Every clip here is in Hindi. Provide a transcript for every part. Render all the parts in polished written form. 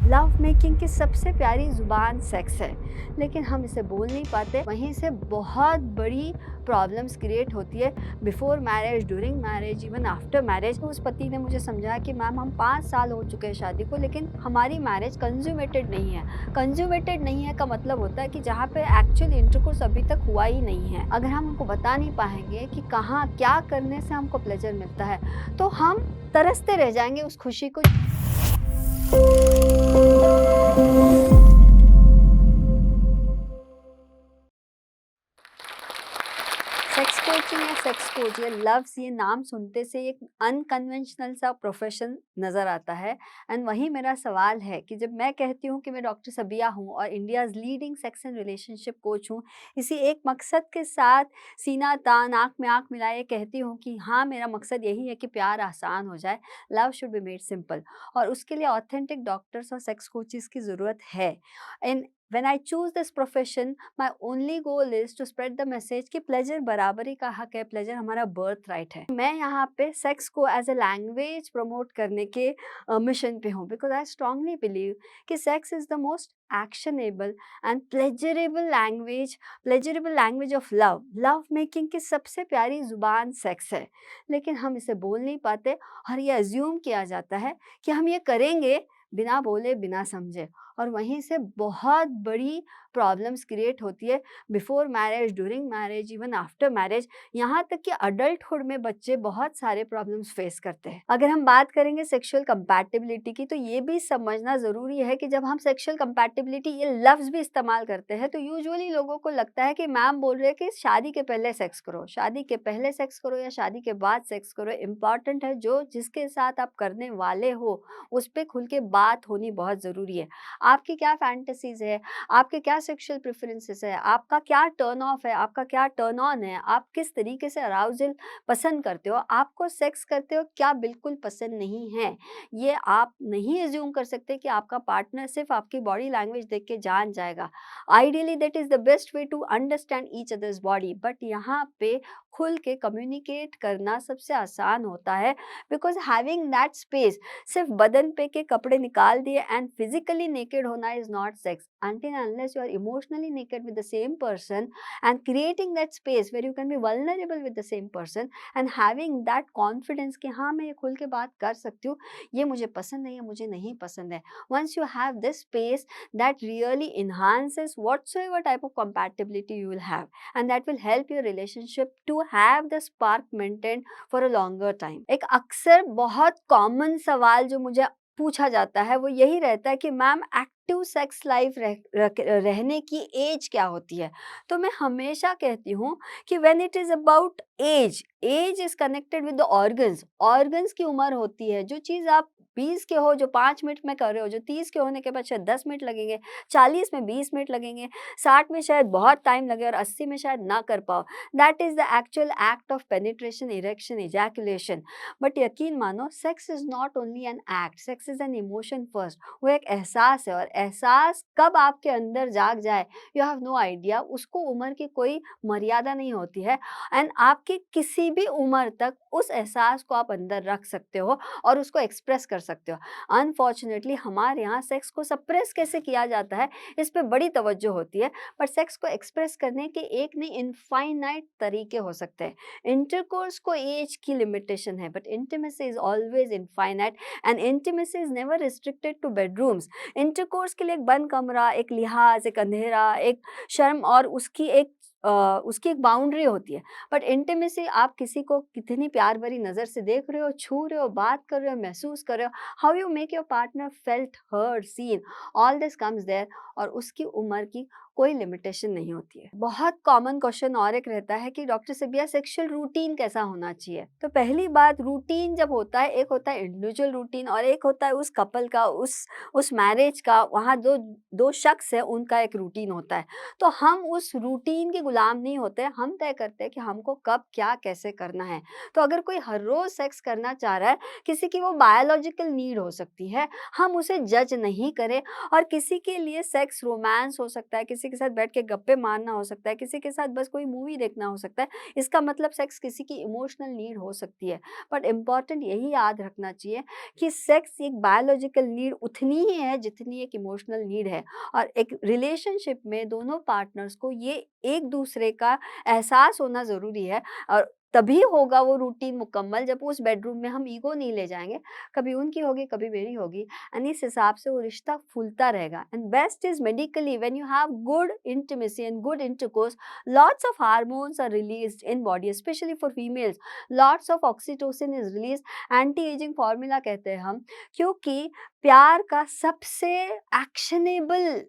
लव मेकिंग की सबसे प्यारी ज़ुबान सेक्स है, लेकिन हम इसे बोल नहीं पाते। वहीं से बहुत बड़ी प्रॉब्लम्स क्रिएट होती है before marriage, during marriage, even after marriage. उस पति ने मुझे समझाया कि मैम हम 5 साल हो चुके हैं शादी को, लेकिन हमारी मैरिज कंज्यूमेटेड नहीं है। कंज्यूमेटेड नहीं है का मतलब होता है कि जहाँ पे एक्चुअल इंटरकोर्स अभी तक हुआ ही नहीं है। अगर हम उनको बता नहीं पाएंगे कि कहाँ क्या करने से हमको प्लेजर मिलता है, तो हम तरसते रह जाएंगे उस खुशी को। सेक्स कोचिंग या सेक्स कोच या लव्स, ये नाम सुनते से एक अनकन्वेंशनल सा प्रोफेशन नज़र आता है। एंड वही मेरा सवाल है कि जब मैं कहती हूँ कि मैं डॉक्टर सबिया हूँ और India's leading sex and relationship coach हूँ, इसी एक मकसद के साथ सीना तान आँख में आँख मिलाए कहती हूँ कि हाँ, मेरा मकसद यही है कि प्यार आसान हो जाए, love should be made simple. और उसके लिए ऑथेंटिक डॉक्टर्स और सेक्स कोचिज़ की ज़रूरत है। And when I choose this profession, my only goal is to spread the message कि प्लेजर बराबरी का हक है, प्लेजर हमारा बर्थ राइट है। मैं यहाँ पे सेक्स को एज अ लैंग्वेज प्रमोट करने के मिशन पे हूँ, बिकॉज आई स्ट्रांगली बिलीव कि sex is the most actionable and pleasurable language of love. Love making की सबसे प्यारी जुबान सेक्स है, लेकिन हम इसे बोल नहीं पाते और ये अज्यूम किया जाता है कि हम ये करेंगे बिना बोले बिना समझे। और वहीं से बहुत बड़ी प्रॉब्लम्स क्रिएट होती है before marriage, during marriage, even after marriage. यहाँ तक कि अडल्टहुड में बच्चे बहुत सारे प्रॉब्लम्स फेस करते हैं। अगर हम बात करेंगे सेक्सुअल कंपैटिबिलिटी की, तो ये भी समझना ज़रूरी है कि जब हम सेक्सुअल कंपैटिबिलिटी ये लफ्ज़ भी इस्तेमाल करते हैं, तो यूजुअली लोगों को लगता है कि मैम बोल रहे हैं कि शादी के पहले सेक्स करो, शादी के पहले सेक्स करो या शादी के बाद सेक्स करो। इम्पॉर्टेंट है जो जिसके साथ आप करने वाले हो उस पर खुल के बात होनी बहुत ज़रूरी है। आपकी क्या फैंटेसीज़ है, आपके क्या सेक्सुअल प्रेफ़रेंसेस है, आपका क्या टर्न ऑफ है, आपका क्या टर्न ऑन है, आप किस तरीके से अराउज़ल पसंद करते हो, आपको सेक्स करते हो क्या बिल्कुल पसंद नहीं है। ये आप नहीं अज़्यूम कर सकते कि आपका पार्टनर सिर्फ़ आपकी बॉडी लैंग्वेज देख के जान जाएगा। Ideally that is the best way to understand each other's body, but यहाँ पे खुल के कम्युनिकेट करना सबसे आसान होता है, बिकॉज़ हैविंग दैट स्पेस, सिर्फ बदन पे के कपड़े निकाल दिए एंड फिजिकली नेकेड होना is not sex until and unless you are emotionally naked with the same person and creating that space where you can be vulnerable with the same person and having that confidence कि हाँ, मैं ये खुल के बात कर सकती हूँ, ये मुझे पसंद है, ये मुझे नहीं पसंद है। once you have this space, that really enhances whatsoever type of compatibility you will have, and that will help your relationship to have the spark maintained for a longer time। एक अक्सर बहुत कॉमन सवाल जो मुझे पूछा जाता है वो यही रहता है कि मैम एक्टिव सेक्स लाइफ रहने की एज क्या होती है। तो मैं हमेशा कहती हूँ कि when it is about age, age is connected with the organs. Organs की उम्र होती है, जो चीज़ आप 20 के हो जो 5 मिनट में कर रहे हो, जो 30 के होने के बाद शायद 10 मिनट लगेंगे, 40 में 20 मिनट लगेंगे, 60 में शायद बहुत टाइम लगे और 80 में शायद ना कर पाओ। That is the actual act of penetration, erection, ejaculation. But यकीन मानो, sex is not only an act, sex is an emotion first. वो एक एहसास है, और एहसास कब आपके अंदर जाग जाए यू हैव नो आइडिया। उसको उम्र की कोई मर्यादा नहीं होती है, एंड आपकी किसी भी उम्र तक उस एहसास को आप अंदर रख सकते हो और उसको एक्सप्रेस कर सकते हो। अनफॉर्चुनेटली हमारे यहाँ सेक्स को सप्रेस कैसे किया जाता है, इस पे बड़ी तवज्जो होती है, पर सेक्स को एक्सप्रेस करने के एक नहीं इनफाइनाइट तरीके हो सकते हैं। इंटरकोर्स को एज की लिमिटेशन है, but intimacy is always infinite, and intimacy is never restricted to bedrooms. Intercourse के लिए एक बंद कमरा, एक लिहाज, एक अंधेरा, एक शर्म और उसकी एक बाउंड्री होती है। बट इंटीमेसी, आप किसी को कितनी प्यार भरी नज़र से देख रहे हो, छू रहे हो, बात कर रहे हो, महसूस कर रहे हो, how you make your partner felt, heard, seen, all this comes there. और उसकी उम्र की कोई लिमिटेशन नहीं होती है। बहुत कॉमन क्वेश्चन और एक रहता है कि डॉक्टर सबिया सेक्सुअल रूटीन कैसा होना चाहिए। तो पहली बात, रूटीन जब होता है, एक होता है इंडिविजुअल रूटीन और एक होता है उस कपल का, उस मैरिज का। वहाँ दो दो शख्स है, उनका एक रूटीन होता है। तो हम उस रूटीन की गुलाम नहीं होते, हम तय करते हैं कि हमको कब क्या कैसे करना है। तो अगर कोई हर रोज़ सेक्स करना चाह रहा है, किसी की वो बायोलॉजिकल नीड हो सकती है, हम उसे जज नहीं करें। और किसी के लिए सेक्स रोमांस हो सकता है, किसी के साथ बैठ के गप्पे मारना हो सकता है, किसी के साथ बस कोई मूवी देखना हो सकता है। इसका मतलब सेक्स किसी की इमोशनल नीड हो सकती है। बट इम्पोर्टेंट यही याद रखना चाहिए कि सेक्स एक बायोलॉजिकल नीड उतनी ही है जितनी एक इमोशनल नीड है। और एक रिलेशनशिप में दोनों पार्टनर्स को ये एक दूसरे का एहसास होना ज़रूरी है। और तभी होगा वो रूटीन मुकम्मल जब उस बेडरूम में हम ईगो नहीं ले जाएँगे, कभी उनकी होगी, कभी मेरी होगी। एंड इस हिसाब से वो रिश्ता फूलता रहेगा। And best is medically when you have good intimacy and good intercourse, lots of hormones are released in body specially for females, lots of oxytocin is released, anti ageing formula कहते हैं हम, क्योंकि प्यार का सबसे एक्शनेबल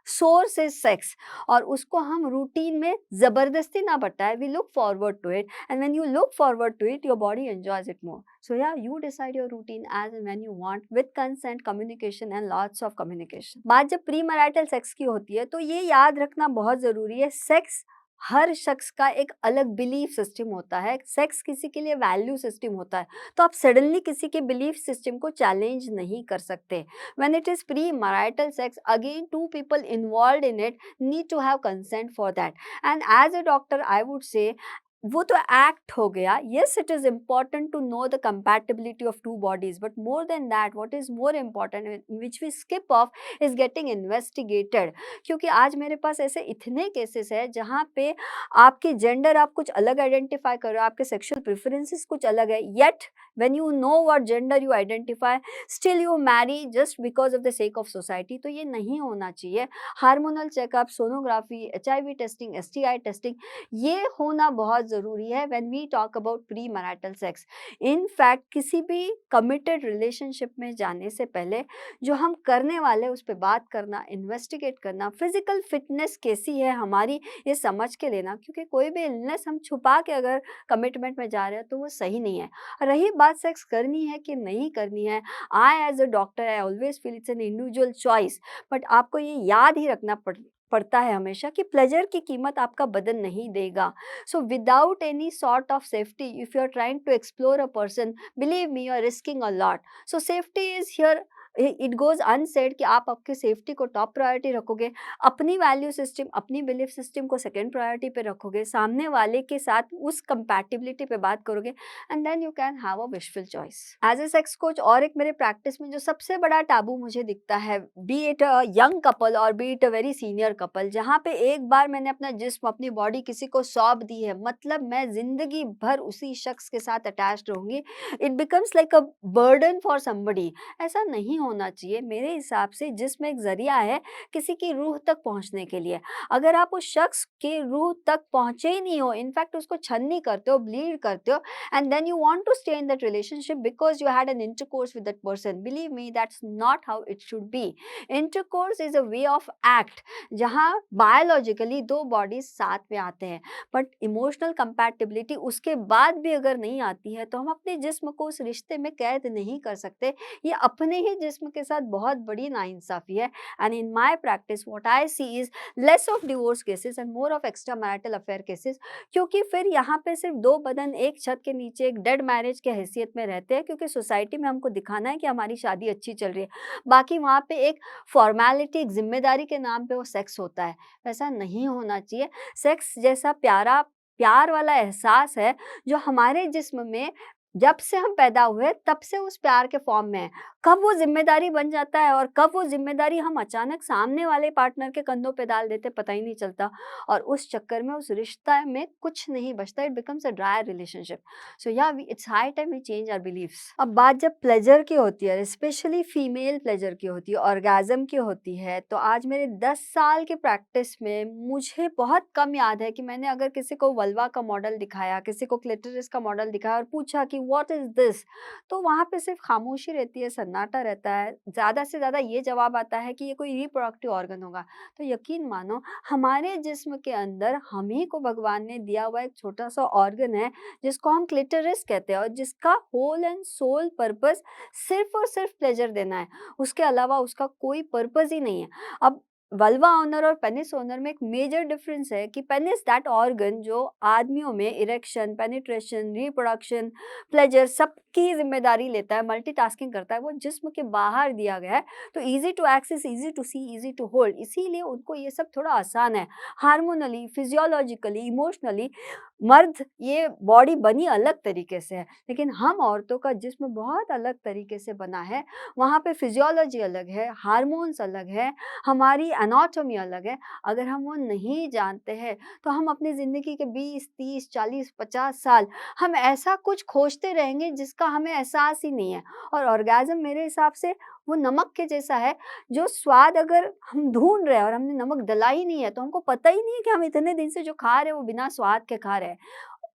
सोर्स इज़ सेक्स। और उसको हम रूटीन में ज़बरदस्ती ना बटाएँ, we look forward to it, and when you look forward to it, your body enjoys it more. So yeah, you decide your routine as and when you want, with consent, communication and lots of communication. बात जब प्री मैरिटल सेक्स की होती है तो ये याद रखना बहुत ज़रूरी है, सेक्स हर शख्स का एक अलग बिलीफ सिस्टम होता है, सेक्स किसी के लिए वैल्यू सिस्टम होता है। तो आप सडनली किसी के बिलीफ सिस्टम को चैलेंज नहीं कर सकते। When it is pre-marital sex, again two people involved in it need to have consent for that. And as a doctor, I would say वो तो एक्ट हो गया। Yes, it is important to know the compatibility of two bodies, but more than that what is more important which we skip of is getting investigated. क्योंकि आज मेरे पास ऐसे इतने केसेस हैं जहाँ पे आपके जेंडर आप कुछ अलग आइडेंटिफाई कर रहे हो, आपके सेक्शुअल प्रेफरेंसेस कुछ अलग है, yet when you know what gender you identify still you marry just because of the sake of society. तो ये नहीं होना चाहिए। Hormonal checkup, sonography, HIV testing, STI testing, ये होना बहुत ज़रूरी है when we talk about premarital sex. In fact किसी भी कमिटेड रिलेशनशिप में जाने से पहले जो हम करने वाले हैं उस पे बात करना, इन्वेस्टिगेट करना, फिजिकल फिटनेस कैसी है हमारी ये समझ के लेना, क्योंकि कोई भी इलनेस हम छुपा के अगर कमिटमेंट में जा रहे हैं तो वो सही नहीं है। रही बात सेक्स करनी है कि नहीं करनी है, I as a doctor I always feel it's an individual choice. But आपको ये याद ही रखना पड़ता है हमेशा कि प्लेजर की कीमत आपका बदन नहीं देगा। So without any sort of safety, if you are trying to explore a person, believe me, you are risking a lot. So safety is here. It goes unsaid कि आप आपकी सेफ्टी को टॉप प्रायोरिटी रखोगे, अपनी वैल्यू सिस्टम, अपनी बिलीफ सिस्टम को सेकंड प्रायोरिटी पे रखोगे, सामने वाले के साथ उस कंपैटिबिलिटी पे बात करोगे, and then you can have a wishful choice. As a sex coach और एक मेरे प्रैक्टिस में जो सबसे बड़ा टाबू मुझे दिखता है, be it a young couple और be it a very senior couple, जहाँ पे एक बार मैंने अपना जिस्म, अपनी बॉडी किसी को सौंप दी है, मतलब मैं जिंदगी भर उसी शख्स के साथ अटैच्ड रहूंगी। It becomes like a burden for somebody. ऐसा नहीं होना चाहिए। मेरे हिसाब से जिस्म एक जरिया है किसी की रूह तक पहुंचने के लिए। अगर आप उस शख्स के रूह तक पहुंचे ही नहीं हो, इनफैक्ट उसको छन्नी करते हो, ब्लीड करते हो, and then you want to stay in that relationship because you had an intercourse with that person, believe me, that's not how it should be. Intercourse is a way of act जहाँ biologically दो bodies साथ में आते हैं, but emotional compatibility उसके बाद भी अगर नहीं आती है तो हम अपने जिस्म को उस रिश्ते में कैद नहीं कर सकते। ये अपने ही जिस्म के साथ बहुत बड़ी नाइंसाफी है। And in my practice what I see is less of divorce cases and more of extramarital affair cases, क्योंकि फिर यहाँ पे सिर्फ दो बदन एक छत के नीचे एक डेड मैरिज के हैसियत में रहते हैं, क्योंकि सोसाइटी में हमको दिखाना है कि हमारी शादी अच्छी चल रही है। बाकी वहाँ पे एक फॉर्मेलिटी, एक जिम्मेदारी के नाम पे वो सेक्स होता है। वैसा नहीं होना चाहिए। सेक्स जैसा प्यार वाला एहसास है जो हमारे जिस्म में जब से हम पैदा हुए तब से उस प्यार के फॉर्म में है। कब वो जिम्मेदारी बन जाता है और कब वो जिम्मेदारी हम अचानक सामने वाले पार्टनर के कंधों पे डाल देते, पता ही नहीं चलता, और उस चक्कर में उस रिश्ता में कुछ नहीं बचता। It becomes a dry relationship. So या it's high time we change our beliefs. अब बात जब प्लेजर की होती है, स्पेशली फीमेल प्लेजर की होती है, ऑर्गेज्म की होती है, तो आज मेरे 10 साल की प्रैक्टिस में मुझे बहुत कम याद है कि मैंने अगर किसी को वल्वा का मॉडल दिखाया, किसी को क्लिटोरिस का मॉडल दिखाया और पूछा कि व्हाट इज दिस, तो वहाँ पे सिर्फ खामोशी रहती है, सन्नाटा रहता है। ज़्यादा से ज़्यादा ये जवाब आता है कि ये कोई रिप्रोडक्टिव ऑर्गन होगा। तो यकीन मानो हमारे जिस्म के अंदर हम ही को भगवान ने दिया हुआ एक छोटा सा ऑर्गन है जिसको हम क्लिटोरिस कहते हैं, और जिसका होल एंड सोल पर्पस सिर्फ और सिर्फ प्लेजर देना है। उसके अलावा उसका कोई पर्पस ही नहीं है। अब वल्वा ओनर और पेनिस ओनर में एक मेजर डिफरेंस है कि पेनिस दैट ऑर्गन जो आदमियों में इरेक्शन, पेनिट्रेशन, रिप्रोडक्शन, प्लेजर सबकी जिम्मेदारी लेता है, मल्टीटास्किंग करता है, वो जिस्म के बाहर दिया गया है, तो easy to access, easy to see, easy to hold, इसीलिए उनको ये सब थोड़ा आसान है। हार्मोनली, फिजियोलॉजिकली, इमोशनली मर्द ये बॉडी बनी अलग तरीके से है, लेकिन हम औरतों का जिस्म बहुत अलग तरीके से बना है। वहाँ पे फिजियोलॉजी अलग है, हार्मोन्स अलग है, हमारी एनाटॉमी अलग है। अगर हम वो नहीं जानते हैं तो हम अपनी ज़िंदगी के 20, 30, 40, 50 साल हम ऐसा कुछ खोजते रहेंगे जिसका हमें एहसास ही नहीं है। और ऑर्गेज़्म मेरे हिसाब से वो नमक के जैसा है, जो स्वाद अगर हम ढूँढ रहे हैं और हमने नमक डला ही नहीं है तो हमको पता ही नहीं है कि हम इतने दिन से जो खा रहे हैं वो बिना स्वाद के खा रहे हैं।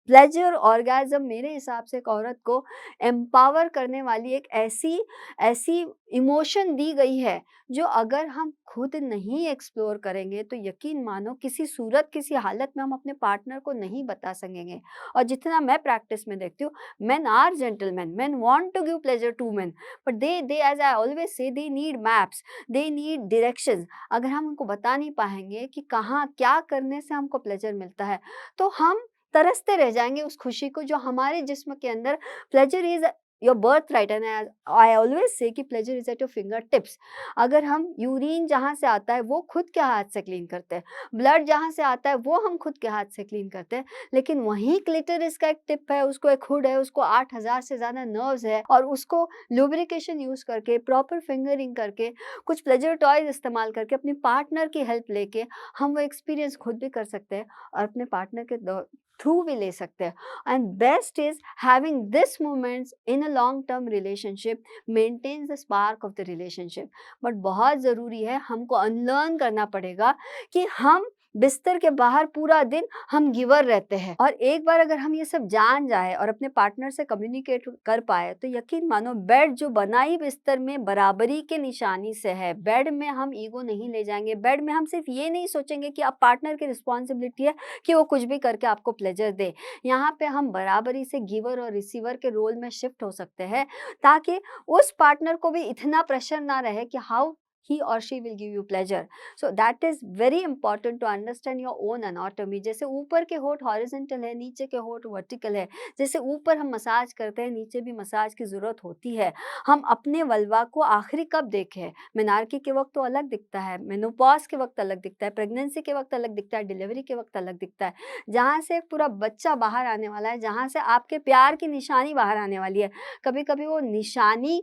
प्लेजर ऑर्गेज़्म मेरे हिसाब से एक औरत को एम्पावर करने वाली एक ऐसी ऐसी इमोशन दी गई है, जो अगर हम खुद नहीं एक्सप्लोर करेंगे तो यकीन मानो किसी सूरत, किसी हालत में हम अपने पार्टनर को नहीं बता सकेंगे। और जितना मैं प्रैक्टिस में देखती हूँ, men are gentlemen, men want to give pleasure to men, but they as I always say they need maps, they need directions. अगर हम उनको बता नहीं पाएँगे कि कहाँ क्या करने से हमको प्लेजर मिलता है, तो हम तरसते रह जाएँगे उस खुशी को जो हमारे जिस्म के अंदर। Pleasure is your birthright and I always से कि pleasure is at your finger tips. अगर हम यूरिन जहाँ से आता है वो खुद के हाथ से क्लीन करते हैं, ब्लड जहाँ से आता है वो हम खुद के हाथ से क्लीन करते हैं, लेकिन वहीं क्लिटोरिस का एक टिप है, उसको एक हुड है, उसको 8000 से ज़्यादा नर्व्स है, और उसको लुब्रिकेशन यूज़ करके, प्रॉपर फिंगरिंग करके, कुछ प्लेज़र टॉयज़ इस्तेमाल करके, अपने पार्टनर की हेल्प लेके हम वो एक्सपीरियंस खुद भी कर सकते हैं और अपने पार्टनर के थ्रू भी ले सकते हैं। And best is having this moments in a long term relationship maintains the spark of the relationship. But बहुत ज़रूरी है, हमको अनलर्न करना पड़ेगा कि हम बिस्तर के बाहर पूरा दिन हम गिवर रहते हैं। और एक बार अगर हम ये सब जान जाए और अपने पार्टनर से कम्युनिकेट कर पाए तो यकीन मानो बेड जो बना ही बिस्तर में बराबरी के निशानी से है। बेड में हम ईगो नहीं ले जाएंगे, बेड में हम सिर्फ ये नहीं सोचेंगे कि अब पार्टनर की रिस्पॉन्सिबिलिटी है कि वो कुछ भी करके आपको प्लेजर दे। यहाँ पे हम बराबरी से गिवर और रिसीवर के रोल में शिफ्ट हो सकते हैं, ताकि उस पार्टनर को भी इतना प्रेशर ना रहे कि how he or she will give you pleasure. So that is very important to understand your own anatomy. जैसे ऊपर के होंठ हॉरिजॉन्टल है, नीचे के होंठ वर्टिकल है। जैसे ऊपर हम मसाज करते हैं, नीचे भी मसाज की ज़रूरत होती है। हम अपने वल्वा को आखिरी कब देखें? मेनार्की के वक्त तो अलग दिखता है, मेनोपॉज के वक्त अलग दिखता है, प्रेगनेंसी के वक्त अलग दिखता है, डिलीवरी के वक्त अलग दिखता है। जहाँ से एक पूरा बच्चा बाहर आने वाला है, जहाँ से आपके प्यार की निशानी बाहर आने वाली है। कभी कभी वो निशानी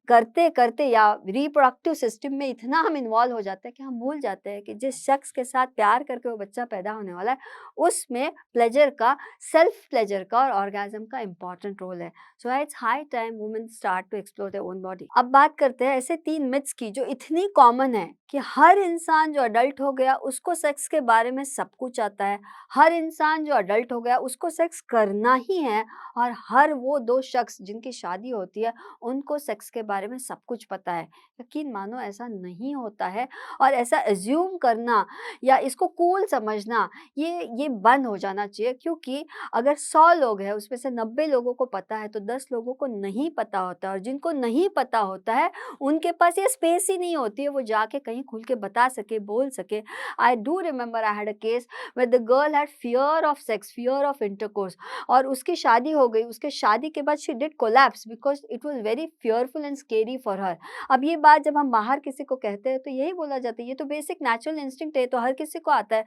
करते करते या रिप्रोडक्टिव सिस्टम में इतना हम इन्वॉल्व हो जाते हैं कि हम भूल जाते हैं कि जिस शख्स के साथ प्यार करके वो बच्चा पैदा होने वाला है, उसमें प्लेजर का, सेल्फ प्लेजर का और ऑर्गेज़म का इम्पॉर्टेंट रोल है। So it's high time women start to explore their own body. अब बात करते हैं ऐसे 3 मिथ्स की जो इतनी कॉमन है कि हर इंसान जो अडल्ट हो गया उसको सेक्स के बारे में सब कुछ आता है। हर इंसान जो अडल्ट हो गया उसको सेक्स करना ही है, और हर वो 2 शख्स जिनकी शादी होती है उनको सेक्स के बारे में सब कुछ पता है। यकीन मानो ऐसा नहीं होता है, और ऐसा अज़्यूम करना या इसको कूल समझना ये बंद हो जाना चाहिए, क्योंकि अगर 100 लोग हैं उसमें से 90 लोगों को पता है तो 10 लोगों को नहीं पता होता है, और जिनको नहीं पता होता है उनके पास ये स्पेस ही नहीं होती है वो जाके कहीं खुल के बता सके, बोल सके। I do remember I had a case where the girl had fear of sex, fear of intercourse, और उसकी शादी हो गई। उसके शादी के बाद she did collapse because it was very fearful and scary for her. अब ये बात जब हम बाहर किसी को कहते हैं तो यही बोला जाता है ये तो बेसिक नेचुरल इंस्टिंक्ट है, तो हर किसी को आता है।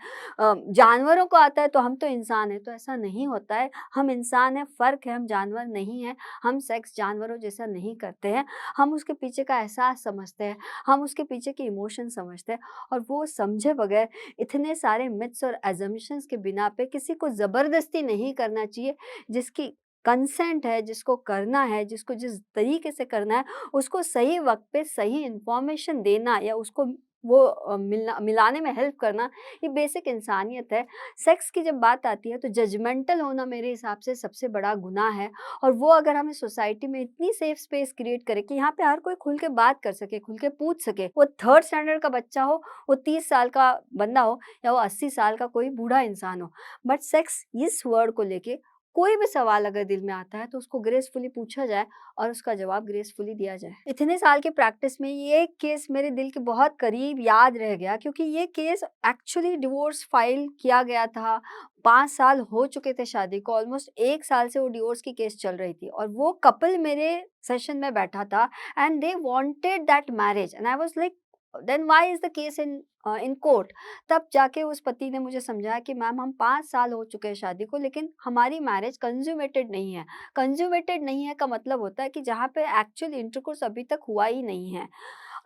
जानवरों को आता है तो हम तो इंसान हैं। तो ऐसा नहीं होता है, हम इंसान हैं, फ़र्क है, हम जानवर नहीं हैं। हम सेक्स जानवरों जैसा नहीं करते हैं, हम उसके पीछे का एहसास समझते हैं, हम उसके पीछे के इमोशन समझते हैं, और वो समझे बगैर इतने सारे मिथ्स और असम्पशंस के बिना पे किसी को ज़बरदस्ती नहीं करना चाहिए। जिसकी कंसेंट है, जिसको करना है, जिसको जिस तरीके से करना है, उसको सही वक़्त पे सही इन्फॉर्मेशन देना या उसको वो मिलाने में हेल्प करना, ये बेसिक इंसानियत है। सेक्स की जब बात आती है तो जजमेंटल होना मेरे हिसाब से सबसे बड़ा गुनाह है, और वो अगर हमें सोसाइटी में इतनी सेफ स्पेस क्रिएट करे कि यहाँ पे हर कोई खुल के बात कर सके, खुल के पूछ सके, वो 3rd स्टैंडर्ड का बच्चा हो, वो 30 साल का बंदा हो, या वो 80 साल का कोई बूढ़ा इंसान हो, बट सेक्स इस वर्ड को लेके कोई भी सवाल अगर दिल में आता है तो उसको ग्रेसफुली पूछा जाए और उसका जवाब ग्रेसफुली दिया जाए। इतने साल की प्रैक्टिस में ये केस मेरे दिल के बहुत करीब याद रह गया, क्योंकि ये केस एक्चुअली डिवोर्स फाइल किया गया था। 5 साल हो चुके थे शादी को, ऑलमोस्ट 1 साल से वो डिवोर्स की केस चल रही थी और वो कपल मेरे सेशन में बैठा था and they wanted that marriage and I was like then why is the case in court? तब जाके उस पति ने मुझे समझाया कि मैम हम 5 साल हो चुके हैं शादी को, लेकिन हमारी मैरिज कंज्यूमेटेड नहीं है। कंज्यूमेटेड नहीं है का मतलब होता है कि जहाँ पे एक्चुअल इंटरकोर्स अभी तक हुआ ही नहीं है।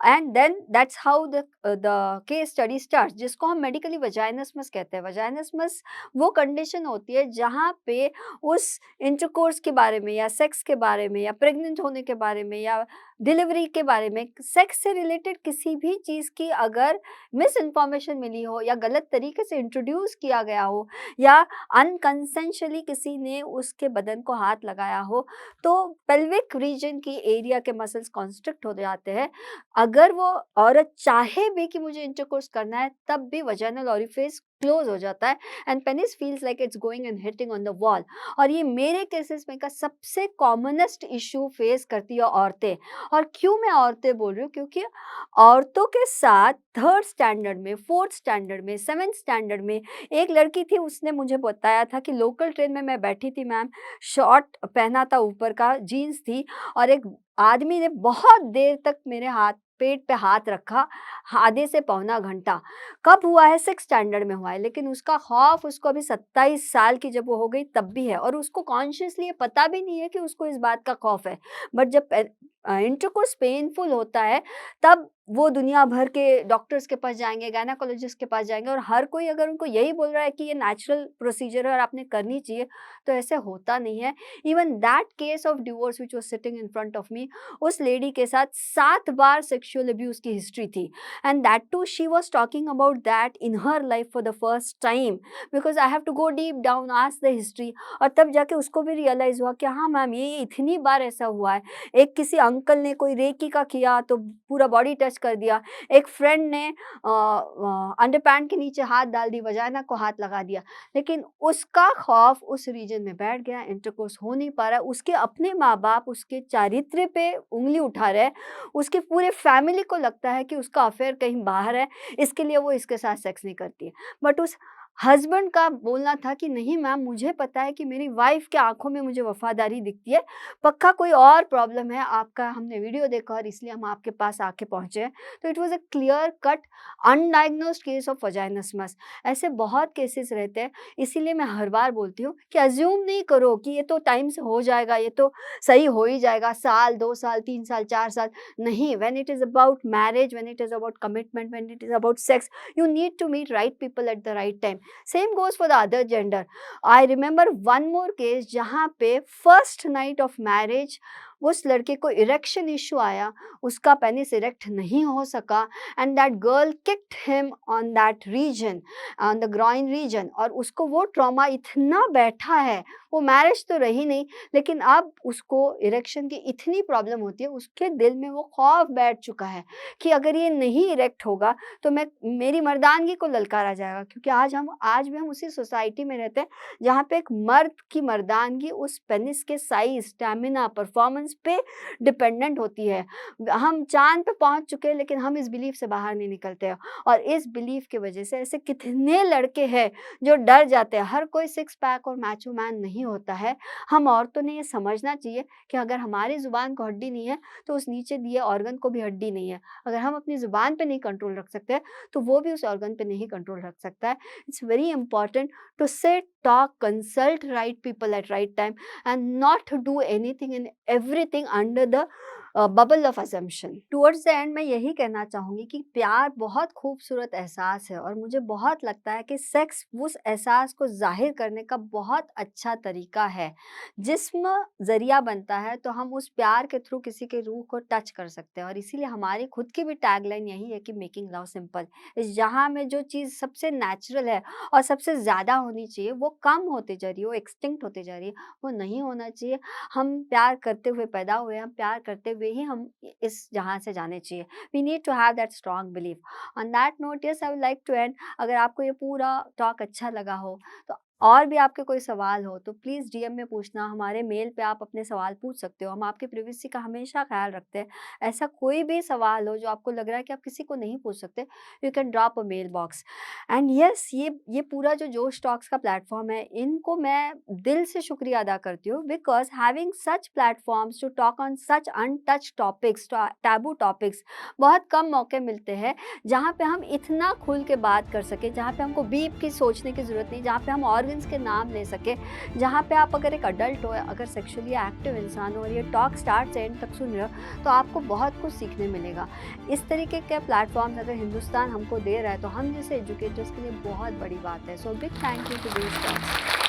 And then that's how the case study starts, जिसको हम मेडिकली वजाइनस्मस कहते हैं। वजाइनस्मस वो कंडीशन होती है जहाँ पे उस इंटरकोर्स के बारे में या सेक्स के बारे में या प्रेग्नेंट होने के बारे में या डिलीवरी के बारे में, सेक्स से रिलेटेड किसी भी चीज़ की अगर मिस इन्फॉर्मेशन मिली हो या गलत तरीके से इंट्रोड्यूस किया गया हो या अनकंसेंशुअली किसी ने उसके बदन को हाथ लगाया हो, तो पेल्विक रीजन की एरिया के मसल्स कॉन्स्ट्रिक्ट हो जाते हैं। अगर वो औरत चाहे भी कि मुझे इंटरकोर्स करना है, तब भी वजाइनल ओरिफिस क्लोज हो जाता है and penis feels like it's going and hitting on the wall. और ये मेरे केसेस में का सबसे कॉमनेस्ट इशू फेस करती है औरतें। और क्यों मैं औरतें बोल रही हूँ? क्योंकि औरतों के साथ 3rd स्टैंडर्ड में, 4th स्टैंडर्ड में, 7th स्टैंडर्ड में एक लड़की थी, उसने मुझे बताया था कि लोकल ट्रेन में मैं बैठी थी मैम, शॉर्ट पहना था, ऊपर का जीन्स थी और एक आदमी ने बहुत देर तक मेरे पेट पे हाथ रखा, आधे से पौना घंटा। कब हुआ है? 6th स्टैंडर्ड में हुआ है, लेकिन उसका खौफ उसको अभी 27 साल की जब वो हो गई तब भी है और उसको कॉन्शियसली ये पता भी नहीं है कि उसको इस बात का खौफ है। बट जब इंटरकोर्स पेनफुल होता है, तब वो दुनिया भर के डॉक्टर्स के पास जाएँगे, गायनेकोलॉजिस्ट के पास जाएँगे और हर कोई अगर उनको यही बोल रहा है कि ये नेचुरल प्रोसीजर है और आपने करनी चाहिए, तो ऐसे होता नहीं है। Even that case of divorce which was sitting in front of me, उस लेडी के साथ 7 बार सेक्सुअल अब्यूज़ की हिस्ट्री थी and that too she was talking about that in her life for the first time, because I have to go deep down, ask the history. और तब जाके उसको भी रियलाइज़ हुआ कि हाँ मैम, ये इतनी बार ऐसा हुआ है। एक किसी अंकल ने कोई रेकी का किया तो पूरा बॉडी टच कर दिया। एक फ्रेंड ने अंडरपैंट के नीचे हाथ डाल दी, वजाइना को हाथ लगा दिया। लेकिन उसका खौफ उस रीजन में बैठ गया, इंटरकोर्स हो नहीं पा रहा है। उसके अपने माँ-बाप उसके चारित्र्य पे उँगली उठा रहे हैं। उसके पूरे फैमिली को लगता है कि उसका अफ़ेयर कहीं बाहर है, इसके लिए वो इसके साथ सेक्स नहीं करती है। बट उस हस्बैंड का बोलना था कि नहीं मैम, मुझे पता है कि मेरी वाइफ़ की आँखों में मुझे वफ़ादारी दिखती है, पक्का कोई और प्रॉब्लम है आपका, हमने वीडियो देखा और इसलिए हम आपके पास आके पहुँचे हैं। तो it was a clear cut undiagnosed case of vaginismus. ऐसे बहुत केसेस रहते हैं, इसीलिए मैं हर बार बोलती हूँ कि अज़्यूम नहीं करो कि ये तो टाइम से हो जाएगा, ये तो सही हो ही जाएगा, साल, 2 साल, 3 साल, 4 साल। नहीं, when it is about marriage, when it is about commitment, when it is about sex, you need to meet right people at the right time. Same goes for the other gender. I remember one more case जहाँ पे फर्स्ट नाइट ऑफ मैरिज उस लड़के को इरेक्शन इशू आया, उसका पेनिस इरेक्ट नहीं हो सका and that girl kicked him on that region, on the groin region, और उसको वो ट्रॉमा इतना बैठा है, वो मैरिज तो रही नहीं, लेकिन अब उसको इरेक्शन की इतनी प्रॉब्लम होती है, उसके दिल में वो खौफ बैठ चुका है कि अगर ये नहीं इरेक्ट होगा तो मैं मेरी मर्दानगी को ललकारा जाएगा। क्योंकि आज भी हम उसी सोसाइटी में रहते हैं जहाँ पे एक मर्द की मर्दानगी उस पेनिस के साइज़, स्टैमिना, परफॉर्मेंस पे डिपेंडेंट होती है। हम चाँद पे पहुँच चुके हैं, लेकिन हम इस बिलीफ से बाहर नहीं निकलते हैं और इस बिलीफ की वजह से ऐसे कितने लड़के हैं जो डर जाते हैं। हर कोई सिक्स पैक और मैचो मैन नहीं होता है। हम औरतों ने ये समझना चाहिए कि अगर हमारी ज़ुबान को हड्डी नहीं है, तो उस नीचे दिए ऑर्गन को भी हड्डी नहीं है। अगर हम अपनी ज़ुबान पे नहीं कंट्रोल रख सकते, तो वो भी उस ऑर्गन पे नहीं कंट्रोल रख सकता है। It's very important to sit, talk, consult right people at right time and not to do anything and everything under the bubble of assumption. Towards the end मैं यही कहना चाहूँगी कि प्यार बहुत खूबसूरत एहसास है और मुझे बहुत लगता है कि सेक्स उस एहसास को ज़ाहिर करने का बहुत अच्छा तरीका है। जिस्म ज़रिया बनता है, तो हम उस प्यार के थ्रू किसी के रूह को टच कर सकते हैं और इसीलिए हमारी खुद की भी टैगलाइन यही है कि मेकिंग लव सिंपल। इस जहाँ में जो चीज़ सबसे नेचुरल है और सबसे ज़्यादा होनी चाहिए, वो कम होते जा रही है, वो एक्सटिंक्ट होते जा रही है, वो नहीं होना चाहिए। हम प्यार करते हुए पैदा हुए हैं, हम प्यार करते हुए ही हम इस जहाँ से जाने चाहिए। We need to have that strong belief. On that note, yes, I would like to end. अगर आपको ये पूरा टॉक अच्छा लगा हो, तो और भी आपके कोई सवाल हो तो प्लीज़ डीएम में पूछना, हमारे मेल पे आप अपने सवाल पूछ सकते हो, हम आपकी प्राइवेसी का हमेशा ख़्याल रखते हैं। ऐसा कोई भी सवाल हो जो आपको लग रहा है कि आप किसी को नहीं पूछ सकते, you can drop a mail box. And yes, ये पूरा जो जोश टॉक्स का प्लेटफ़ॉर्म है, इनको मैं दिल से शुक्रिया अदा करती हूँ, because having such platforms to talk on such untouched topics, taboo topics, बहुत कम मौके मिलते हैं जहाँ पे हम इतना खुल के बात कर सकें, जहाँ पे हमको बीप की सोचने की ज़रूरत नहीं, जहाँ पे हम ऑर्गन्स के नाम ले सकें, जहाँ पे आप अगर एक अडल्ट हो, अगर सेक्सुअली एक्टिव इंसान हो और ये टॉक स्टार्ट से एंड तक सुन रहे हो, तो आपको बहुत कुछ सीखने मिलेगा। इस तरीके के प्लेटफ़ॉर्म्स अगर हिंदुस्तान हमको दे रहा है, तो हम जैसे एजुकेटर्स के लिए बहुत बड़ी बात है। So big thank you to these talks.